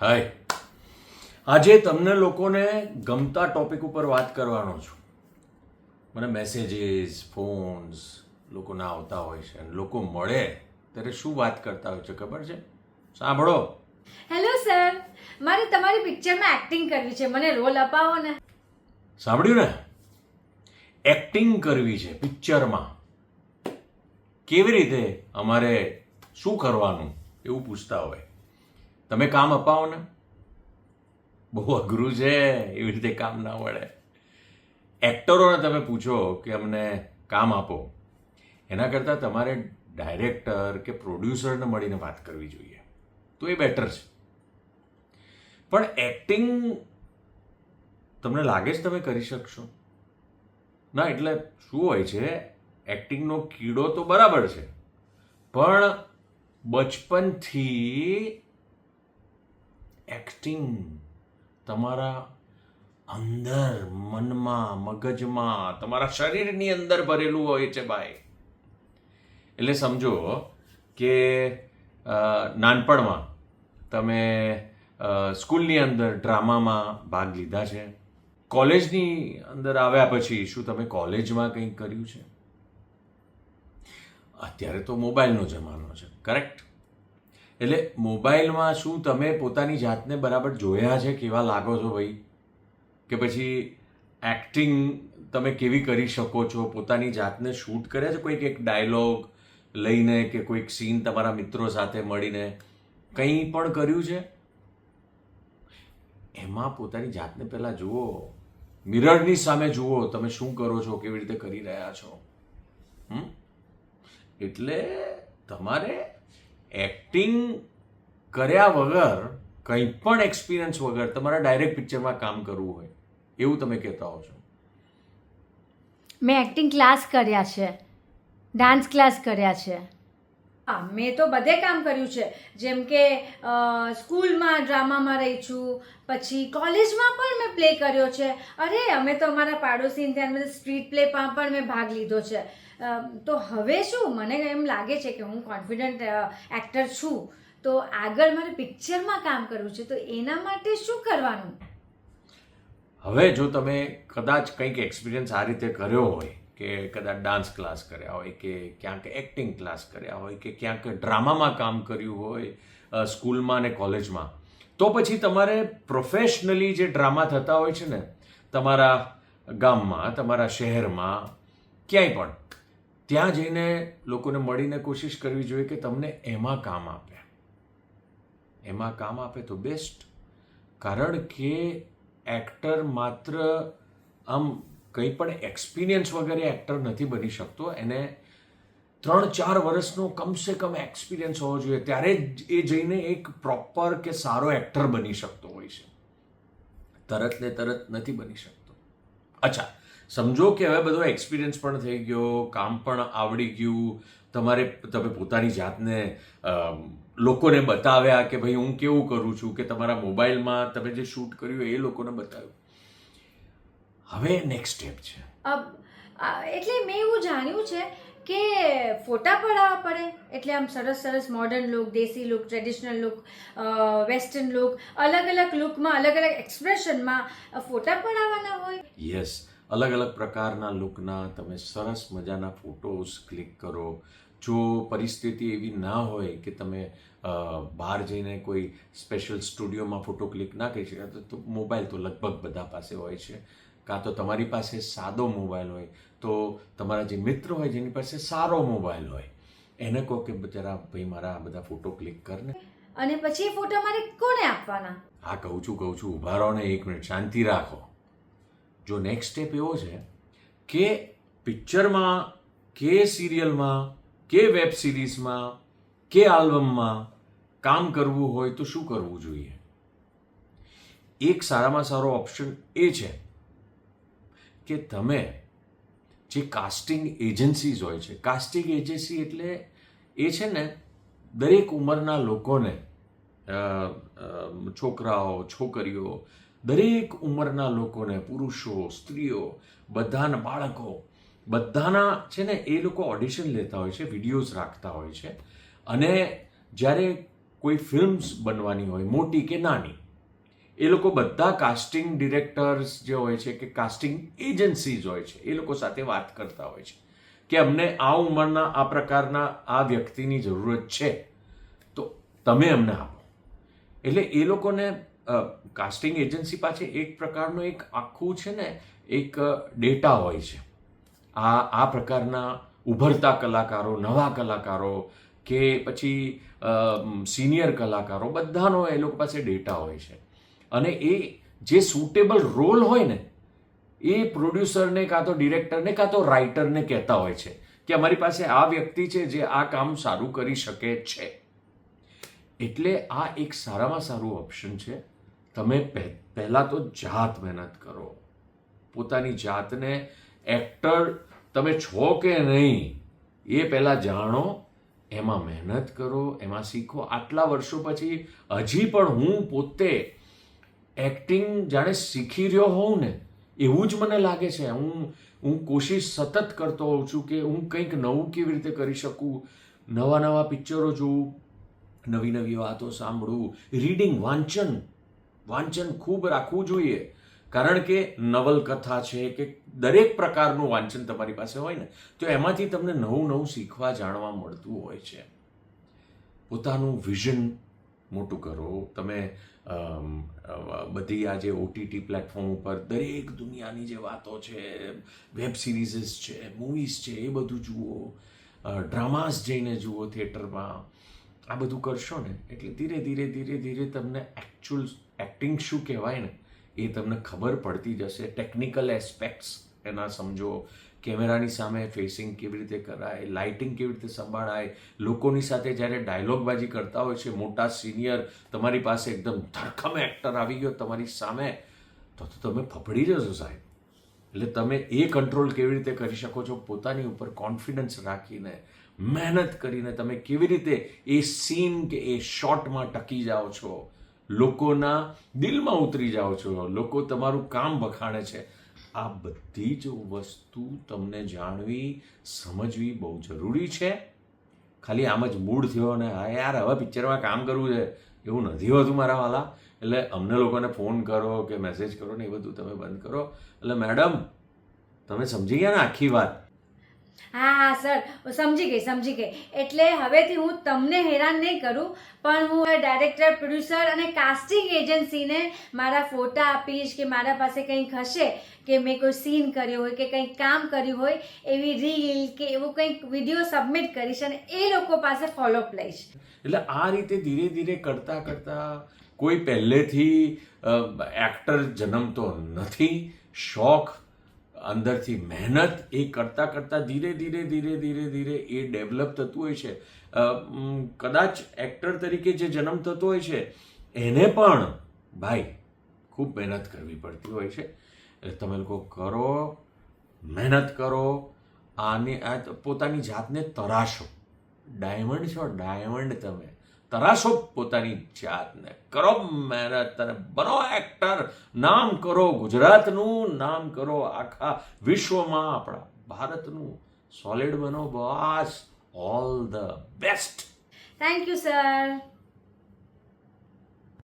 હાય, આજે તમને લોકોને ગમતા ટોપિક ઉપર વાત કરવાનો છું. મને મેસેજીસ ફોન્સ લોકોના આવતા હોય છે અને લોકો મળે ત્યારે શું વાત કરતા હોય છે ખબર છે? સાંભળો. હેલો સર, મારે તમારી પિક્ચરમાં એક્ટિંગ કરવી છે, મને રોલ અપાવો ને. સાંભળ્યું ને? એક્ટિંગ કરવી છે પિક્ચરમાં. કેવી રીતે? અમારે શું કરવાનું એવું પૂછતા હોય. તમે કામ અપાવો ને. બહુ અઘરું છે, એવી રીતે કામ ના મળે. એક્ટરોને તમે પૂછો કે અમને કામ આપો, એના કરતાં તમારે ડાયરેક્ટર કે પ્રોડ્યુસરને મળીને વાત કરવી જોઈએ, તો એ બેટર છે. પણ એક્ટિંગ તમને લાગે છે તમે કરી શકશો? ના, એટલે શું હોય છે, એક્ટિંગનો કીડો તો બરાબર છે, પણ બચપનથી એક્ટિંગ તમારા અંદર, મનમાં, મગજમાં, તમારા શરીરની અંદર ભરેલું હોય છે ભાઈ. એટલે સમજો કે નાનપણમાં તમે સ્કૂલની અંદર ડ્રામામાં ભાગ લીધા છે. કોલેજની અંદર આવ્યા પછી શું તમે કોલેજમાં કંઈક કર્યું છે? અત્યારે તો મોબાઈલનો જમાનો છે, કરેક્ટ? એટલે મોબાઈલમાં શું તમે પોતાની જાતને બરાબર જોયા છે કેવા લાગો છો ભાઈ? કે પછી એક્ટિંગ તમે કેવી કરી શકો છો? પોતાની જાતને શૂટ કર્યા છે કોઈક એક ડાયલોગ લઈને કે કોઈક સીન તમારા મિત્રો સાથે મળીને કંઈ પણ કર્યું છે? એમાં પોતાની જાતને પહેલાં જુઓ, મિરરની સામે જુઓ, તમે શું કરો છો, કેવી રીતે કરી રહ્યા છો. એટલે તમારે એક્ટિંગ કર્યા વગર, કંઈ પણ એક્સપિરિયન્સ વગર તમારે ડાયરેક્ટ પિક્ચરમાં કામ કરવું હોય એવું તમે કહેતા હો છો. મેં એક્ટિંગ ક્લાસ કર્યા છે, ડાન્સ ક્લાસ કર્યા છે. હા, મેં તો બધે કામ કર્યું છે, જેમ કે સ્કૂલમાં ડ્રામામાં રહી છું, પછી કોલેજમાં પણ મેં પ્લે કર્યો છે. અરે, અમે તો અમારા પાડોશીને ત્યાં બધા સ્ટ્રીટ પ્લેમાં પણ મેં ભાગ લીધો છે. તો હવે શું, મને એમ લાગે છે કે હું કોન્ફિડન્ટ એક્ટર છું, તો આગળ મારે પિક્ચરમાં કામ કરવું છે, તો એના માટે શું કરવાનું? હવે જો તમે કદાચ કંઈક એક્સપિરિયન્સ આ રીતે કર્યો હોય, કે કદાચ ડાન્સ ક્લાસ કર્યા હોય, કે ક્યાંક એક્ટિંગ ક્લાસ કર્યા હોય, કે ક્યાંક ડ્રામામાં કામ કર્યું હોય સ્કૂલમાં અને કોલેજમાં, તો પછી તમારે પ્રોફેશનલી જે ડ્રામા થતા હોય છે ને તમારા ગામમાં, તમારા શહેરમાં, ક્યાંય પણ, ત્યાં જઈને લોકોને મળીને કોશિશ કરવી જોઈએ કે તમને એમાં કામ આપે. એમાં કામ આપે તો બેસ્ટ. કારણ કે એક્ટર માત્ર આમ કંઈ પણ એક્સપિરિયન્સ વગેરે એક્ટર નથી બની શકતો. એને 3-4 વર્ષનો કમસે કમ એક્સપિરિયન્સ હોવો જોઈએ, ત્યારે જ એ જઈને એક પ્રોપર કે સારો એક્ટર બની શકતો હોય છે. તરત ને તરત નથી બની શકતો. અચ્છા, સમજો કે હવે બધો એક્સપિરિયન્સ પણ થઈ ગયો, કામ પણ આવડી ગયું, તમે પોતાની જાતને લોકોને બતાવ્યા કે ભાઈ હું કેવું કરું છું, કે તમારા મોબાઈલમાં તમે જે શૂટ કર્યું એ લોકોને બતાવ્યું. હવે નેક્સ્ટ સ્ટેપ છે. એટલે મેં એવું જાણ્યું છે કે ફોટા પડાવવા પડે, એટલે આમ સરસ સરસ મોડર્ન લુક, દેશી look, traditional look, western look, અલગ અલગ લુકમાં, અલગ અલગ એક્સપ્રેશનમાં ફોટા પડાવવાના હોય. યસ, અલગ અલગ પ્રકારના લુકના તમે સરસ મજાના ફોટોઝ ક્લિક કરો. જો પરિસ્થિતિ એવી ના હોય કે તમે બહાર જઈને કોઈ સ્પેશિયલ સ્ટુડિયોમાં ફોટો ક્લિક ના કરી શકાય, તો મોબાઈલ તો લગભગ બધા પાસે હોય છે. કાં તો તમારી પાસે સાદો મોબાઈલ હોય, તો તમારા જે મિત્ર હોય જેની પાસે સારો મોબાઈલ હોય, એને કહો કે જરા ભાઈ મારા આ બધા ફોટો ક્લિક કરને. અને પછી એ ફોટા મારે કોને આપવાના? હા, કહું છું, ઊભા રહો ને, 1 મિનિટ શાંતિ રાખો. જો નેક્સ્ટ સ્ટેપ એવો છે કે પિક્ચરમાં કે સિરિયલમાં કે વેબ સિરીઝમાં કે આલ્બમમાં કામ કરવું હોય તો શું કરવું જોઈએ? એક સારામાં સારો ઓપ્શન એ છે કે તમે જે કાસ્ટિંગ એજન્સીઝ હોય છે, કાસ્ટિંગ એજન્સી એટલે એ છે ને દરેક ઉંમરના લોકોને, છોકરાઓ, છોકરીઓ, દરેક ઉંમરના લોકોને, પુરુષો, સ્ત્રીઓ, બધાના બાળકો, બધાના છે ને એ લોકો ઓડિશન લેતા હોય છે, વિડીયોઝ રાખતા હોય છે. અને જ્યારે કોઈ ફિલ્મ્સ બનવાની હોય મોટી કે નાની, એ લોકો બધા કાસ્ટિંગ ડિરેક્ટર્સ જે હોય છે કે કાસ્ટિંગ એજન્સીઝ હોય છે એ લોકો સાથે વાત કરતા હોય છે કે અમને આ ઉંમરના આ પ્રકારના આ વ્યક્તિની જરૂરત છે તો તમે અમને આપો. એટલે એ લોકોને કાસ્ટિંગ એજન્સી પાસે એક પ્રકારનું એક આખું છે ને એક ડેટા હોય છે. આ પ્રકારના ઉભરતા કલાકારો, નવા કલાકારો કે પછી સિનિયર કલાકારો બધાનો એ લોકો પાસે ડેટા હોય છે. અને એ જે સુટેબલ રોલ હોય ને એ પ્રોડ્યુસરને કાં તો ડિરેક્ટરને કાં તો રાઇટરને કહેતા હોય છે કે અમારી પાસે આ વ્યક્તિ છે જે આ કામ સારું કરી શકે છે. એટલે આ એક સારામાં સારું ઓપ્શન છે. તમે પહેલાં તો જાત મહેનત કરો, પોતાની જાતને એક્ટર તમે છો કે નહીં એ પહેલાં જાણો, એમાં મહેનત કરો, એમાં શીખો. આટલા વર્ષો પછી હજી પણ હું પોતે એક્ટિંગ જાણે શીખી રહ્યો હોઉં ને એવું જ મને લાગે છે. હું કોશિશ સતત કરતો હોઉં છું કે હું કંઈક નવું કેવી રીતે કરી શકું, નવા પિક્ચરો જોઉં, નવી નવી વાતો સાંભળું, રીડિંગ, વાંચન ખૂબ રાખવું જોઈએ. કારણ કે નવલકથા છે કે દરેક પ્રકારનું વાંચન તમારી પાસે હોય ને તો એમાંથી તમને નવું શીખવા જાણવા મળતું હોય છે. પોતાનું વિઝન મોટું કરો. તમે બધી આ જે OTT પ્લેટફોર્મ ઉપર દરેક દુનિયાની જે વાતો છે, વેબ સિરીઝીસ છે, મૂવીઝ છે, એ બધું જુઓ, ડ્રામાસ જઈને જુઓ થિયેટરમાં. આ બધું કરશો ને એટલે ધીરે ધીરે તમને એકચ્યુઅલ એક્ટિંગ શું કહેવાય ને એ તમને ખબર પડતી જશે. ટેકનિકલ એસ્પેક્ટ્સ એના સમજો, કેમેરાની સામે ફેસિંગ કેવી રીતે કરાય, લાઇટિંગ કેવી રીતે સંભાળાય, લોકોની સાથે જ્યારે ડાયલોગબાજી કરતા હોય છે મોટા સિનિયર તમારી પાસે એકદમ ધરખમ એક્ટર આવી ગયો તમારી સામે તો તમે ફફડી જશો સાહેબ. એટલે તમે એ કંટ્રોલ કેવી રીતે કરી શકો છો, પોતાની ઉપર કોન્ફિડન્સ રાખીને મહેનત કરીને તમે કેવી રીતે એ સીન કે એ શોટમાં ટકી જાઓ છો, લોકોના દિલમાં ઉતરી જાઓ છો, લોકો તમારું કામ વખાણે છે. આ બધી જ વસ્તુ તમને જાણવી, સમજવી બહુ જરૂરી છે. ખાલી આમ જ મૂડ થયો ને હા યાર હવે પિક્ચરમાં કામ કરવું છે એવું નથી હોતું મારા વાલા. એટલે અમને લોકોને ફોન કરો કે મેસેજ કરો ને એ બધું તમે બંધ કરો. એટલે મેડમ તમે સમજી ગયા ને આખી વાત? હા સર, સમજી ગઈ. એટલે હવેથી હું તમને હેરાન નહીં કરું, પણ હું ડાયરેક્ટર, પ્રોડ્યુસર અને કાસ્ટિંગ એજન્સીને મારા ફોટા આપીશ કે મારા પાસે કંઈક હશે કે મેં કોઈ સીન કર્યો હોય કે કંઈક કામ કર્યું હોય એવી રીલ કે એવું કંઈક વિડીયો સબમિટ કરીશ અને એ લોકો પાસે ફોલોઅપ લઈશ. એટલે આ રીતે ધીરે ધીરે કરતા કોઈ પહેલેથી એક્ટર જન્મતો નથી. શોખ, અંદરથી મહેનત, એ કરતાં ધીરે ધીરે એ ડેવલપ થતું હોય છે. કદાચ એક્ટર તરીકે જે જન્મ થતો હોય છે એને પણ ભાઈ ખૂબ મહેનત કરવી પડતી હોય છે. એટલે તમે લોકો કરો, મહેનત કરો, પોતાની જાતને તરાશો. ડાયમંડ છો, ડાયમંડ તમે તરાશો પોતાની જાતને, કરો મહેનત અને બનો એક્ટર. નામ કરો, ગુજરાતનું નામ કરો, આખા વિશ્વમાં આપણા ભારતનું સોલિડ બનો. બસ all the best. Thank you sir.